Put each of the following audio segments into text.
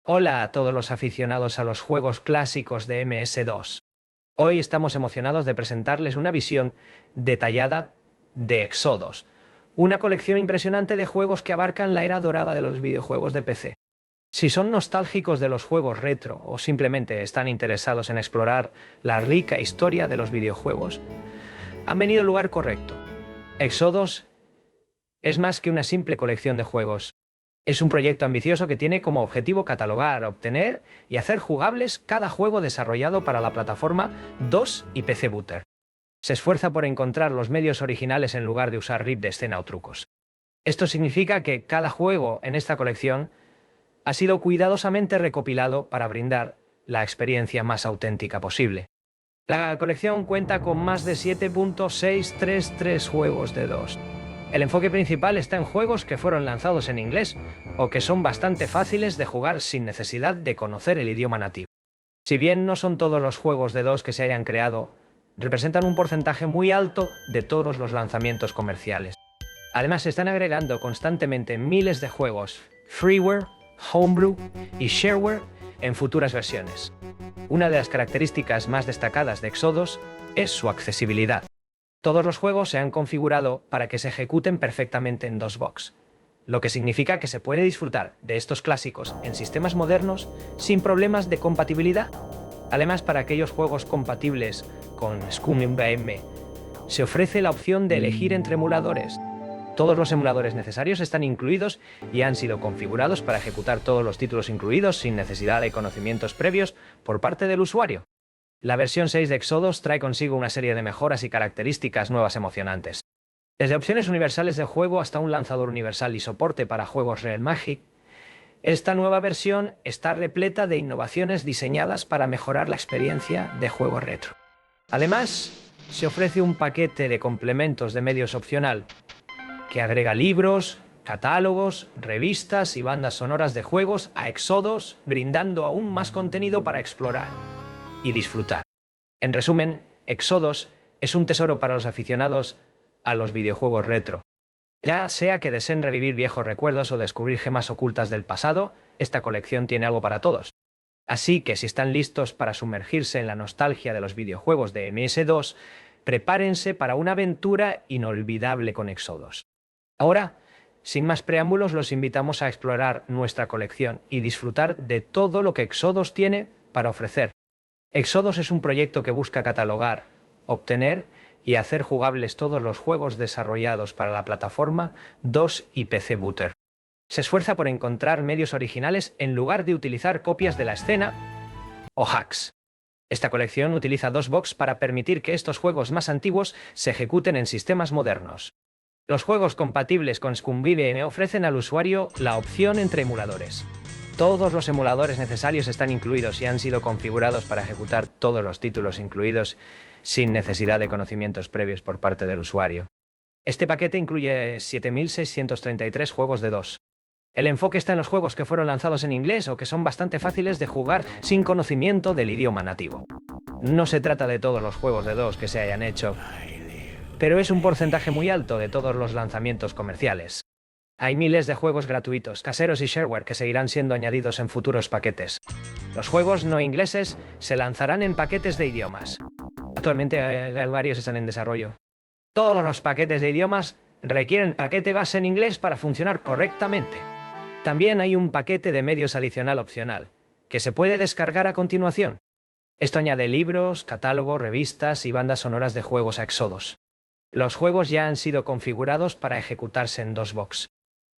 Hola a todos los aficionados a los juegos clásicos de MS2. Hoy estamos emocionados de presentarles una visión detallada de Exodus, una colección impresionante de juegos que abarcan la era dorada de los videojuegos de PC. Si son nostálgicos de los juegos retro o simplemente están interesados en explorar la rica historia de los videojuegos, han venido al lugar correcto. Exodus es más que una simple colección de juegos. Es un proyecto ambicioso que tiene como objetivo catalogar, obtener y hacer jugables cada juego desarrollado para la plataforma DOS y PC Booter. Se esfuerza por encontrar los medios originales en lugar de usar RIP de escena o trucos. Esto significa que cada juego en esta colección ha sido cuidadosamente recopilado para brindar la experiencia más auténtica posible. La colección cuenta con más de 7.633 juegos de DOS. El enfoque principal está en juegos que fueron lanzados en inglés o que son bastante fáciles de jugar sin necesidad de conocer el idioma nativo. Si bien no son todos los juegos de DOS que se hayan creado, representan un porcentaje muy alto de todos los lanzamientos comerciales. Además, se están agregando constantemente miles de juegos freeware, homebrew y shareware en futuras versiones. Una de las características más destacadas de Exodus es su accesibilidad. Todos los juegos se han configurado para que se ejecuten perfectamente en DOSBox, lo que significa que se puede disfrutar de estos clásicos en sistemas modernos sin problemas de compatibilidad. Además, para aquellos juegos compatibles con ScummVM, se ofrece la opción de elegir entre emuladores. Todos los emuladores necesarios están incluidos y han sido configurados para ejecutar todos los títulos incluidos sin necesidad de conocimientos previos por parte del usuario. La versión 6 de Exodus trae consigo una serie de mejoras y características nuevas emocionantes. Desde opciones universales de juego hasta un lanzador universal y soporte para juegos Real Magic, esta nueva versión está repleta de innovaciones diseñadas para mejorar la experiencia de juego retro. Además, se ofrece un paquete de complementos de medios opcional que agrega libros, catálogos, revistas y bandas sonoras de juegos a Exodus, brindando aún más contenido para explorar y disfrutar. En resumen, Exodus es un tesoro para los aficionados a los videojuegos retro. Ya sea que deseen revivir viejos recuerdos o descubrir gemas ocultas del pasado, esta colección tiene algo para todos. Así que si están listos para sumergirse en la nostalgia de los videojuegos de MS2, prepárense para una aventura inolvidable con Exodus. Ahora, sin más preámbulos, los invitamos a explorar nuestra colección y disfrutar de todo lo que Exodus tiene para ofrecer. Exodus es un proyecto que busca catalogar, obtener y hacer jugables todos los juegos desarrollados para la plataforma DOS y PC Booter. Se esfuerza por encontrar medios originales en lugar de utilizar copias de la escena o hacks. Esta colección utiliza DOSBox para permitir que estos juegos más antiguos se ejecuten en sistemas modernos. Los juegos compatibles con ScummVM ofrecen al usuario la opción entre emuladores. Todos los emuladores necesarios están incluidos y han sido configurados para ejecutar todos los títulos incluidos sin necesidad de conocimientos previos por parte del usuario. Este paquete incluye 7.633 juegos de DOS. El enfoque está en los juegos que fueron lanzados en inglés o que son bastante fáciles de jugar sin conocimiento del idioma nativo. No se trata de todos los juegos de DOS que se hayan hecho, pero es un porcentaje muy alto de todos los lanzamientos comerciales. Hay miles de juegos gratuitos, caseros y shareware que seguirán siendo añadidos en futuros paquetes. Los juegos no ingleses se lanzarán en paquetes de idiomas. Actualmente varios están en desarrollo. Todos los paquetes de idiomas requieren paquete base en inglés para funcionar correctamente. También hay un paquete de medios adicional opcional, que se puede descargar a continuación. Esto añade libros, catálogos, revistas y bandas sonoras de juegos a Exodus. Los juegos ya han sido configurados para ejecutarse en DOSBox.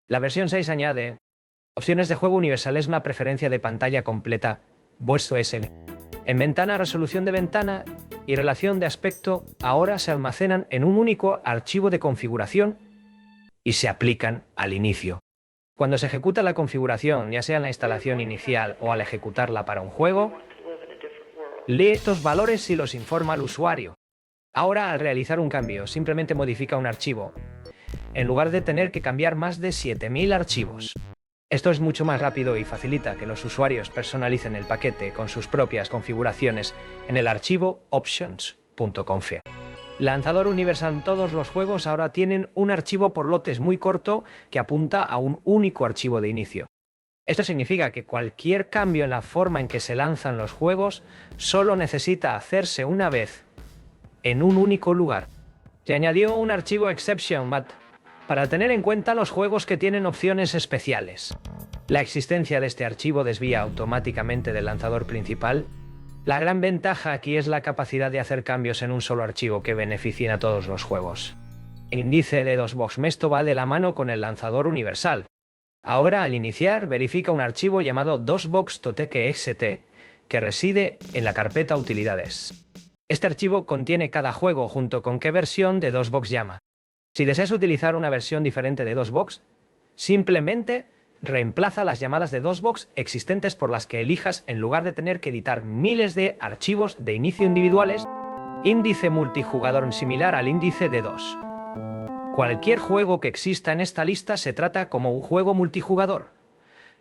La versión 6 añade opciones de juego universales, una preferencia de pantalla completa, vuestro SD. En ventana, resolución de ventana y relación de aspecto ahora se almacenan en un único archivo de configuración y se aplican al inicio. Cuando se ejecuta la configuración, ya sea en la instalación inicial o al ejecutarla para un juego, lee estos valores y los informa al usuario. Ahora, al realizar un cambio, simplemente modifica un archivo, en lugar de tener que cambiar más de 7.000 archivos. Esto es mucho más rápido y facilita que los usuarios personalicen el paquete con sus propias configuraciones en el archivo options.conf. Lanzador universal. Todos los juegos ahora tienen un archivo por lotes muy corto que apunta a un único archivo de inicio. Esto significa que cualquier cambio en la forma en que se lanzan los juegos solo necesita hacerse una vez en un único lugar. Se añadió un archivo exception para tener en cuenta los juegos que tienen opciones especiales. La existencia de este archivo desvía automáticamente del lanzador principal. La gran ventaja aquí es la capacidad de hacer cambios en un solo archivo que beneficien a todos los juegos. El índice de DOSBox Mesto va de la mano con el lanzador universal. Ahora, al iniciar, verifica un archivo llamado DOSBox.txt que reside en la carpeta Utilidades. Este archivo contiene cada juego junto con qué versión de DOSBox llama. Si deseas utilizar una versión diferente de DOSBox, simplemente reemplaza las llamadas de DOSBox existentes por las que elijas en lugar de tener que editar miles de archivos de inicio individuales. Índice multijugador similar al índice de DOS. Cualquier juego que exista en esta lista se trata como un juego multijugador,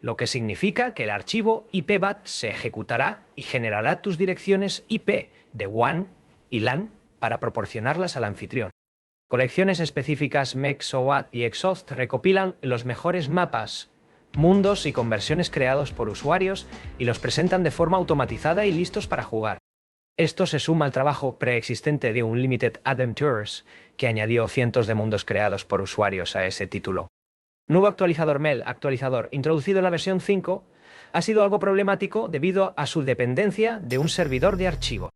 lo que significa que el archivo IPBAT se ejecutará y generará tus direcciones IP de WAN y LAN para proporcionarlas al anfitrión. Colecciones específicas MEX, SOAT y Exhaust recopilan los mejores mapas, mundos y conversiones creados por usuarios y los presentan de forma automatizada y listos para jugar. Esto se suma al trabajo preexistente de Unlimited Adventures, que añadió cientos de mundos creados por usuarios a ese título. Nuevo actualizador MEL, actualizador introducido en la versión 5, ha sido algo problemático debido a su dependencia de un servidor de archivo.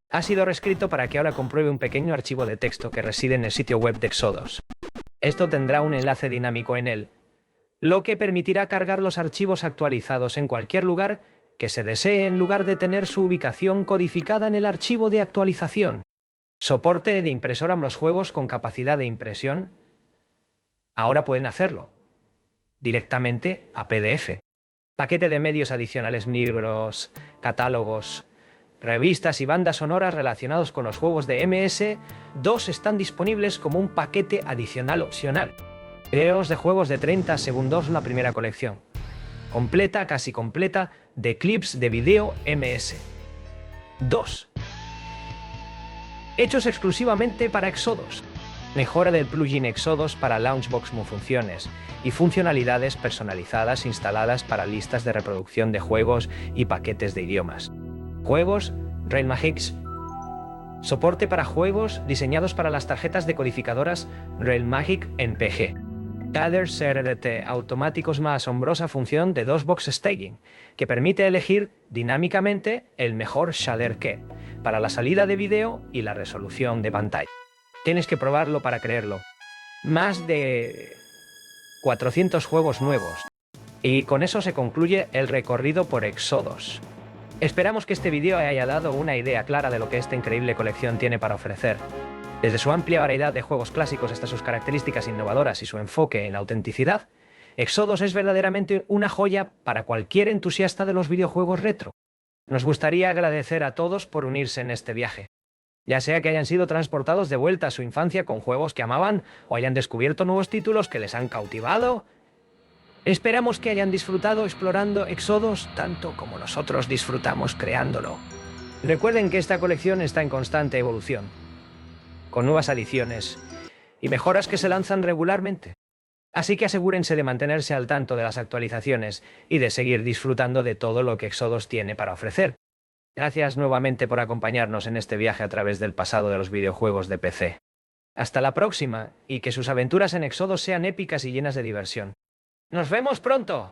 Ha sido reescrito para que ahora compruebe un pequeño archivo de texto que reside en el sitio web de Exodus. Esto tendrá un enlace dinámico en él, lo que permitirá cargar los archivos actualizados en cualquier lugar que se desee en lugar de tener su ubicación codificada en el archivo de actualización. Soporte de impresora. Los juegos con capacidad de impresión ahora pueden hacerlo directamente a PDF. Paquete de medios adicionales, libros, catálogos, revistas y bandas sonoras relacionados con los juegos de MS2 están disponibles como un paquete adicional opcional. Videos de juegos de 30 segundos, la primera colección. Completa, casi completa, de clips de video MS2. Hechos exclusivamente para Exodus. Mejora del plugin Exodus para Launchbox funciones y funcionalidades personalizadas instaladas para listas de reproducción de juegos y paquetes de idiomas. Juegos RailMagic. Soporte para juegos diseñados para las tarjetas decodificadoras RailMagic NPG. Shaders CRT automáticos. Más asombrosa función de DOSBox Staging, que permite elegir dinámicamente el mejor shader que para la salida de vídeo y la resolución de pantalla. Tienes que probarlo para creerlo. Más de 400 juegos nuevos. Y con eso se concluye el recorrido por Exodus. Esperamos que este vídeo haya dado una idea clara de lo que esta increíble colección tiene para ofrecer. Desde su amplia variedad de juegos clásicos hasta sus características innovadoras y su enfoque en la autenticidad, Exodus es verdaderamente una joya para cualquier entusiasta de los videojuegos retro. Nos gustaría agradecer a todos por unirse en este viaje, ya sea que hayan sido transportados de vuelta a su infancia con juegos que amaban o hayan descubierto nuevos títulos que les han cautivado. Esperamos que hayan disfrutado explorando Exodus tanto como nosotros disfrutamos creándolo. Recuerden que esta colección está en constante evolución, con nuevas adiciones y mejoras que se lanzan regularmente. Así que asegúrense de mantenerse al tanto de las actualizaciones y de seguir disfrutando de todo lo que Exodus tiene para ofrecer. Gracias nuevamente por acompañarnos en este viaje a través del pasado de los videojuegos de PC. Hasta la próxima, y que sus aventuras en Exodus sean épicas y llenas de diversión. ¡Nos vemos pronto!